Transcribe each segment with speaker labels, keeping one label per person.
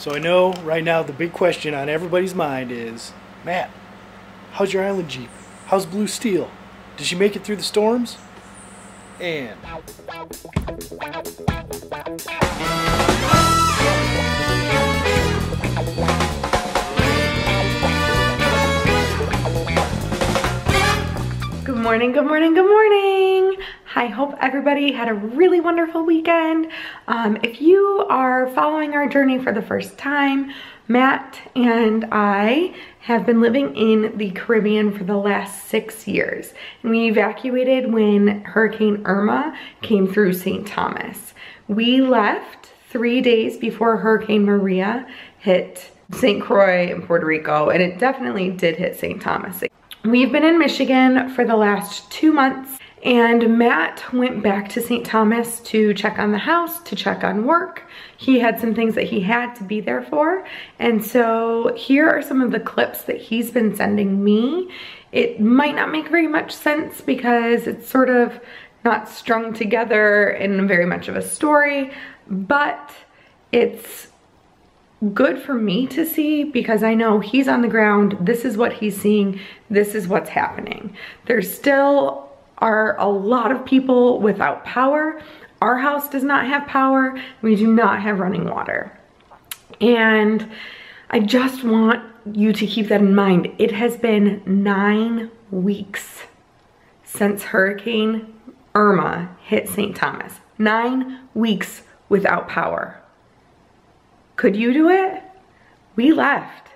Speaker 1: So I know right now the big question on everybody's mind is, Matt, how's your island Jeep? How's Blue Steel? Did she make it through the storms? And
Speaker 2: good morning, good morning, good morning. I hope everybody had a really wonderful weekend. If you are following our journey for the first time, Matt and I have been living in the Caribbean for the last 6 years. And we evacuated when Hurricane Irma came through St. Thomas. We left 3 days before Hurricane Maria hit St. Croix and Puerto Rico, and it definitely did hit St. Thomas. We've been in Michigan for the last 2 months, and Matt went back to St. Thomas to check on the house, to check on work. He had some things that he had to be there for, and so here are some of the clips that he's been sending me. It might not make very much sense because it's sort of not strung together in very much of a story, but it's good for me to see because I know he's on the ground. This is what he's seeing. This is what's happening. There still are a lot of people without power. Our house does not have power. We do not have running water. And I just want you to keep that in mind. It has been 9 weeks since Hurricane Irma hit St. Thomas. 9 weeks without power. Could you do it? We left.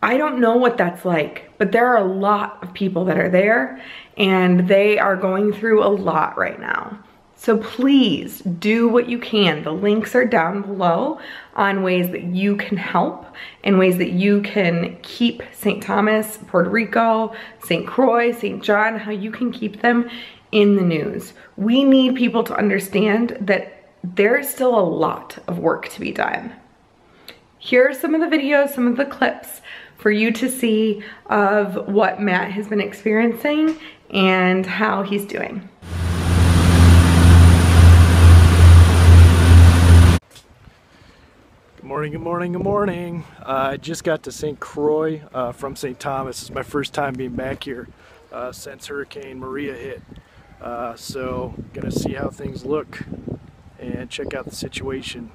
Speaker 2: I don't know what that's like, but there are a lot of people that are there and they are going through a lot right now. So please do what you can. The links are down below on ways that you can help and ways that you can keep St. Thomas, Puerto Rico, St. Croix, St. John, how you can keep them in the news. We need people to understand that there is still a lot of work to be done. Here are some of the videos, some of the clips for you to see of what Matt has been experiencing and how he's doing.
Speaker 1: good morning, good morning, good morning. I just got to St. Croix from St. Thomas. It's my first time being back here since Hurricane Maria hit. So gonna see how things look and check out the situation.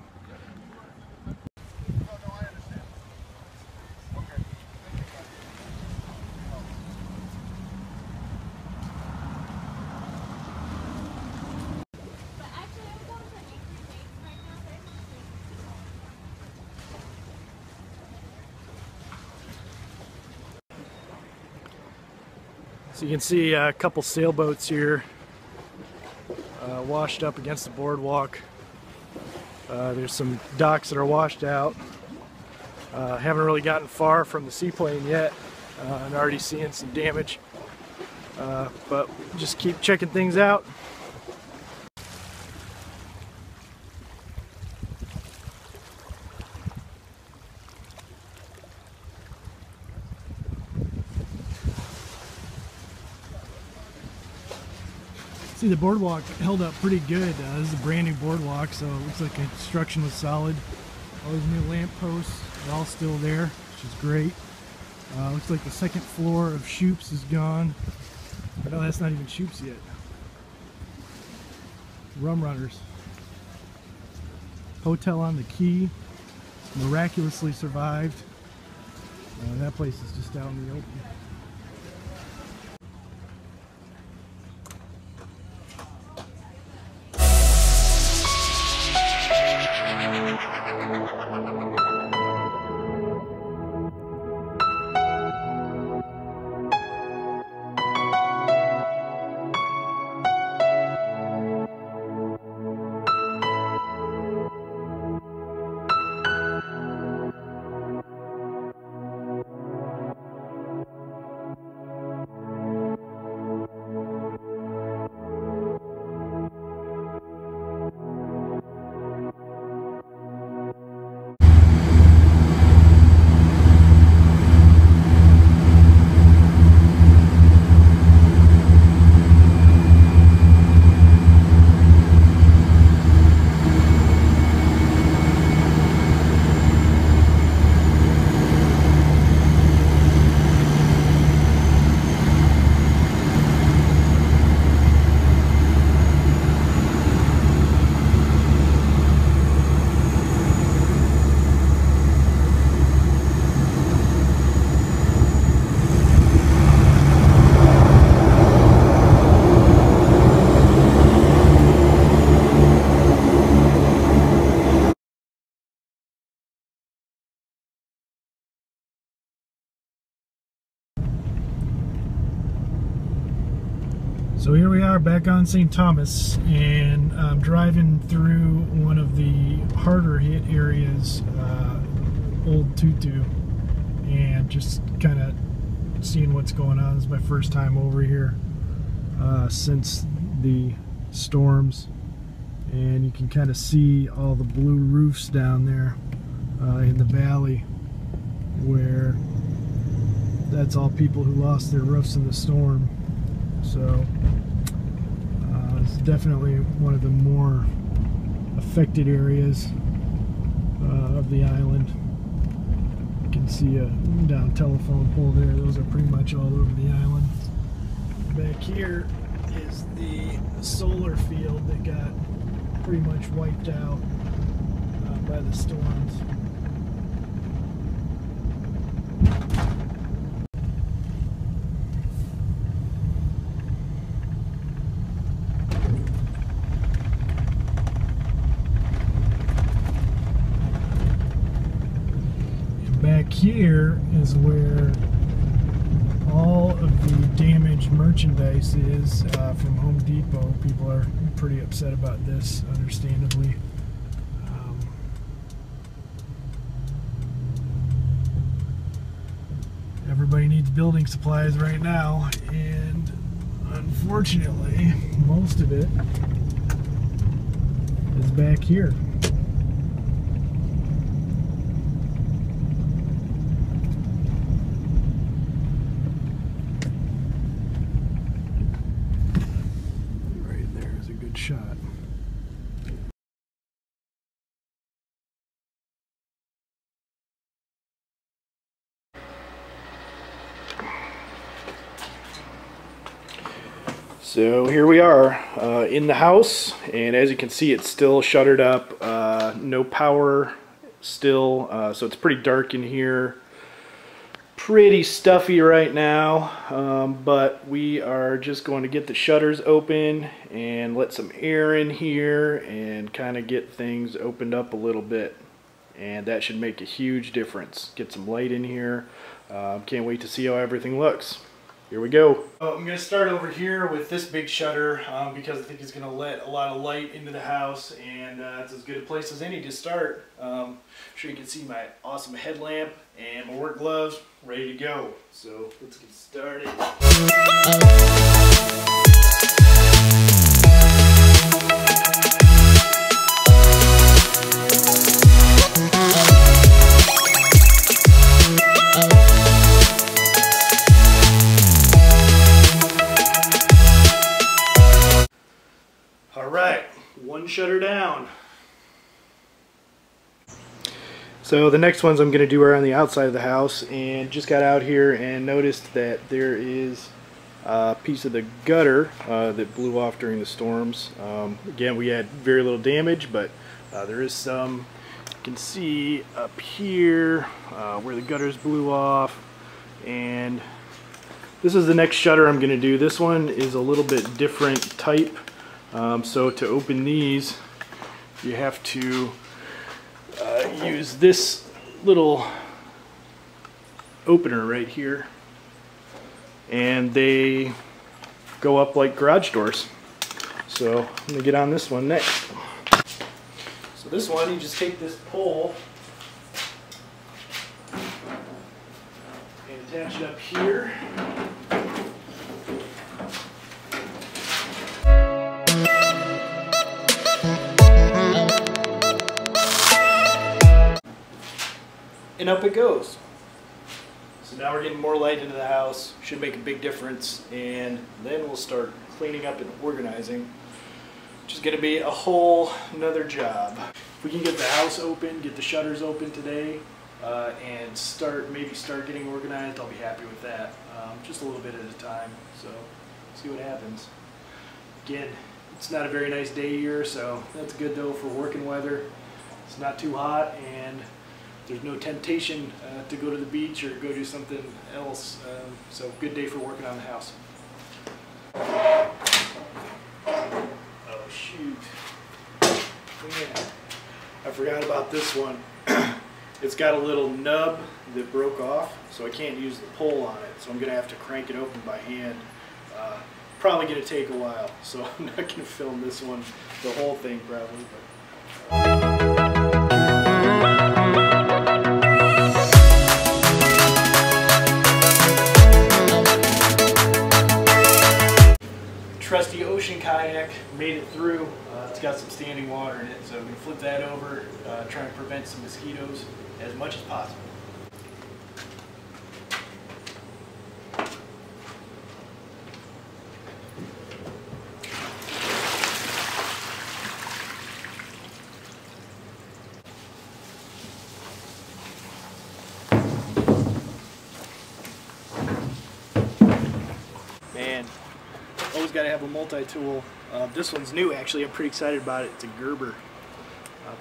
Speaker 1: So you can see a couple sailboats here washed up against the boardwalk. There's some docks that are washed out. Haven't really gotten far from the seaplane yet and already seeing some damage. But just keep checking things out. See, the boardwalk held up pretty good. This is a brand new boardwalk, so it looks like construction was solid. All these new lamp posts are all still there, which is great. Looks like the second floor of Shoop's is gone. No, that's not even Shoop's yet. Rum Runners. Hotel on the Key miraculously survived. That place is just out in the open. So here we are back on St. Thomas, and I'm driving through one of the harder hit areas, Old Tutu, and just kind of seeing what's going on. This is my first time over here since the storms, and you can kind of see all the blue roofs down there in the valley, where that's all people who lost their roofs in the storm. So it's definitely one of the more affected areas of the island. You can see a down telephone pole there. Those are pretty much all over the island. Back here is the solar field that got pretty much wiped out by the storms. Back here is where all of the damaged merchandise is from Home Depot. People are pretty upset about this, understandably. Everybody needs building supplies right now, and unfortunately, most of it is back here. Shot. So here we are in the house, and as you can see, it's still shuttered up, no power still, so it's pretty dark in here. Pretty stuffy right now, but we are just going to get the shutters open and let some air in here and kind of get things opened up a little bit, and that should make a huge difference. Get some light in here. Can't wait to see how everything looks. Here we go. I'm going to start over here with this big shutter because I think it's going to let a lot of light into the house, and it's as good a place as any to start. I'm sure you can see my awesome headlamp and my work gloves ready to go. So let's get started. Alright, one shutter down. So the next ones I'm going to do are on the outside of the house, and just got out here and noticed that there is a piece of the gutter that blew off during the storms. Again, we had very little damage, but there is some. You can see up here where the gutters blew off, and this is the next shutter I'm going to do. This one is a little bit different type. So to open these, you have to use this little opener right here, and they go up like garage doors. So I'm going to get on this one next. So this one, you just take this pole and attach it up here. And up it goes. So now we're getting more light into the house. Should make a big difference, and then we'll start cleaning up and organizing, which is going to be a whole another job. If we can get the house open, get the shutters open today, and maybe start getting organized, I'll be happy with that. Just a little bit at a time. So see what happens. Again, it's not a very nice day here, so that's good though for working weather. It's not too hot, and there's no temptation to go to the beach or go do something else. So good day for working on the house. Oh shoot. Man, I forgot about this one. It's got a little nub that broke off, so I can't use the pole on it. So I'm going to have to crank it open by hand. probably going to take a while, so I'm not going to film this one, the whole thing probably. But. Trusty ocean kayak made it through. It's got some standing water in it, so I'm going to flip that over, try and prevent some mosquitoes as much as possible. Man, always got to have a multi-tool. This one's new actually, I'm pretty excited about it. It's a Gerber,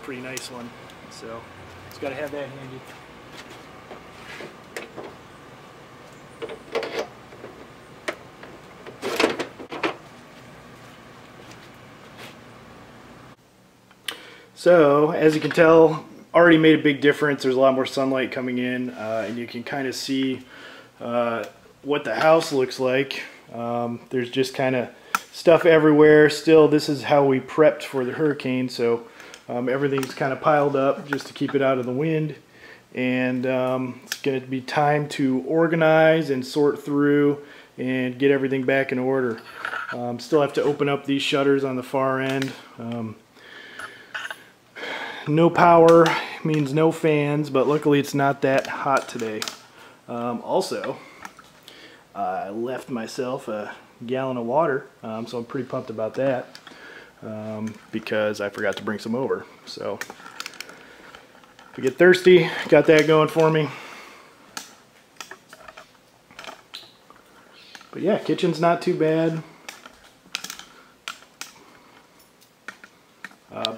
Speaker 1: pretty nice one, so it's got to have that handy. So as you can tell, already made a big difference. There's a lot more sunlight coming in, and you can kind of see what the house looks like. There's just kind of stuff everywhere. Still, this is how we prepped for the hurricane, so everything's kind of piled up just to keep it out of the wind. And it's going to be time to organize and sort through and get everything back in order. Still have to open up these shutters on the far end. No power means no fans, but luckily it's not that hot today. Also, I left myself a gallon of water, so I'm pretty pumped about that, because I forgot to bring some over. So if I get thirsty, got that going for me. But yeah, kitchen's not too bad.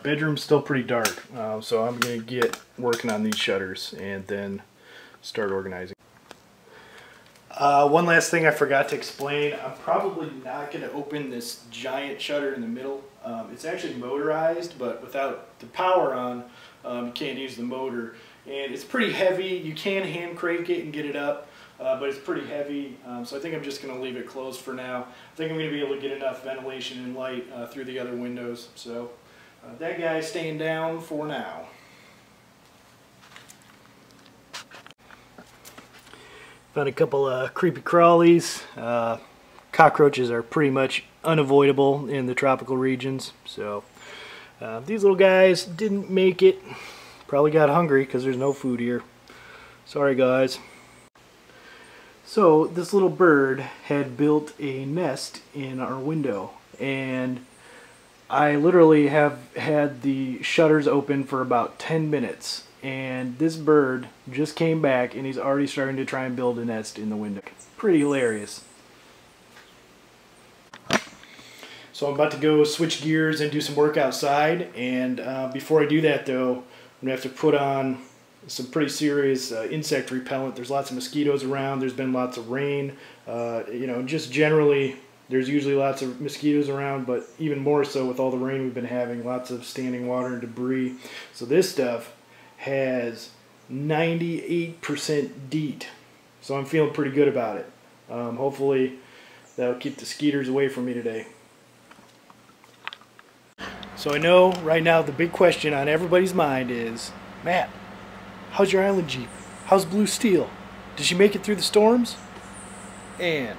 Speaker 1: Bedroom's still pretty dark, so I'm going to get working on these shutters and then start organizing. One last thing I forgot to explain. I'm probably not going to open this giant shutter in the middle. It's actually motorized, but without the power on, you can't use the motor. And it's pretty heavy. You can hand crank it and get it up, but it's pretty heavy. So I think I'm just going to leave it closed for now. I think I'm going to be able to get enough ventilation and light through the other windows. So that guy's staying down for now. Found a couple of creepy crawlies. Cockroaches are pretty much unavoidable in the tropical regions, so these little guys didn't make it. Probably got hungry because there's no food here. Sorry guys. So this little bird had built a nest in our window, and I literally have had the shutters open for about 10 minutes. And this bird just came back and he's already starting to try and build a nest in the window. Pretty hilarious. So I'm about to go switch gears and do some work outside, and before I do that though, I'm gonna have to put on some pretty serious insect repellent. There's lots of mosquitoes around, there's been lots of rain, you know, just generally there's usually lots of mosquitoes around, but even more so with all the rain we've been having, lots of standing water and debris. So this stuff has 98% DEET, so I'm feeling pretty good about it. Hopefully that'll keep the skeeters away from me today. So I know right now the big question on everybody's mind is, Matt, how's your Island Jeep? How's Blue Steel? Did she make it through the storms? And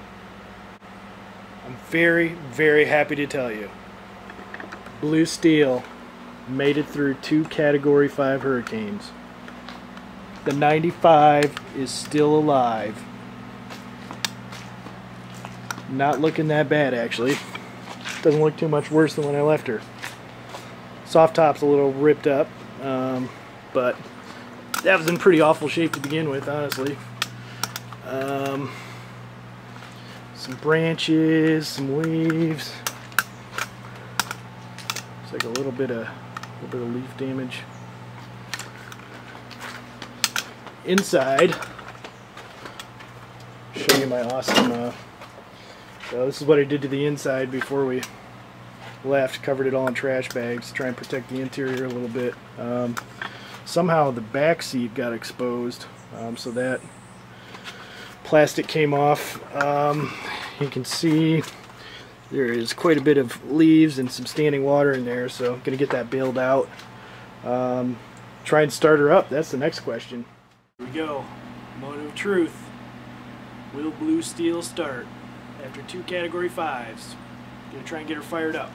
Speaker 1: I'm very, very happy to tell you, Blue Steel made it through 2 Category 5 hurricanes. The 95 is still alive. Not looking that bad actually. Doesn't look too much worse than when I left her. Soft top's a little ripped up, but that was in pretty awful shape to begin with, honestly. Some branches, some leaves. It's like a little bit of leaf damage. Inside, show you my awesome. So this is what I did to the inside before we left. Covered it all in trash bags to try and protect the interior a little bit. Somehow the back seat got exposed, so that plastic came off. You can see There is quite a bit of leaves and some standing water in there, so I'm going to get that bailed out. Try and start her up. That's the next question. Here we go. Moment of truth. Will blue steel start after 2 category 5s? Gonna try and get her fired up.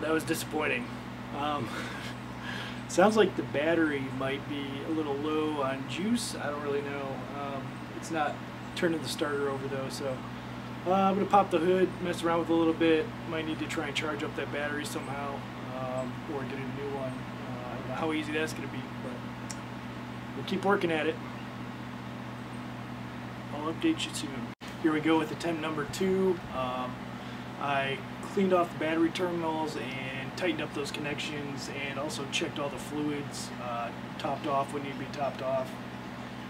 Speaker 1: That was disappointing. Sounds like the battery might be a little low on juice. I don't really know. It's not turning the starter over though, so I'm going to pop the hood, mess around with it a little bit. Might need to try and charge up that battery somehow, or get a new one. I don't know how easy that's going to be, but we'll keep working at it. I'll update you soon. Here we go with attempt number 2. I cleaned off the battery terminals and tightened up those connections, and also checked all the fluids, topped off when need to be topped off.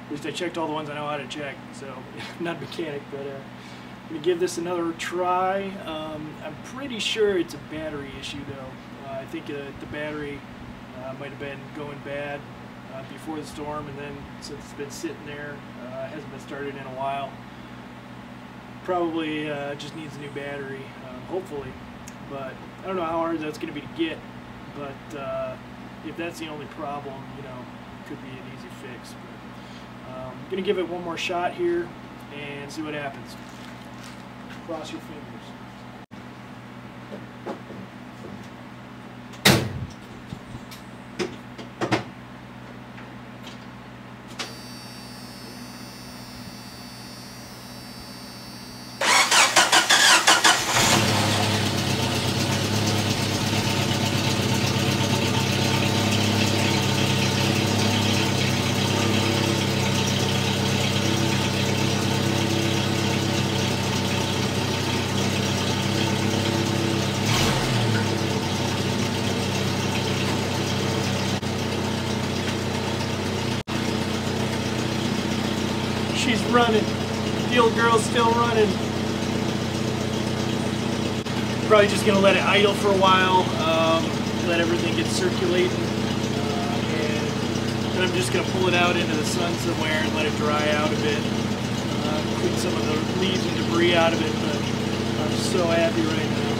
Speaker 1: At least I checked all the ones I know how to check, so I'm not a mechanic, but I'm going to give this another try. I'm pretty sure it's a battery issue though. I think the battery might have been going bad before the storm, and then since it's been sitting there, hasn't been started in a while. Probably just needs a new battery, hopefully, but I don't know how hard that's going to be to get, but if that's the only problem, you know, it could be an easy fix. But, I'm going to give it one more shot here and see what happens. Cross your fingers. She's running. The old girl's still running. Probably just gonna let it idle for a while, let everything get circulating, and then I'm just gonna pull it out into the sun somewhere and let it dry out a bit, clean some of the leaves and debris out of it. But I'm so happy right now.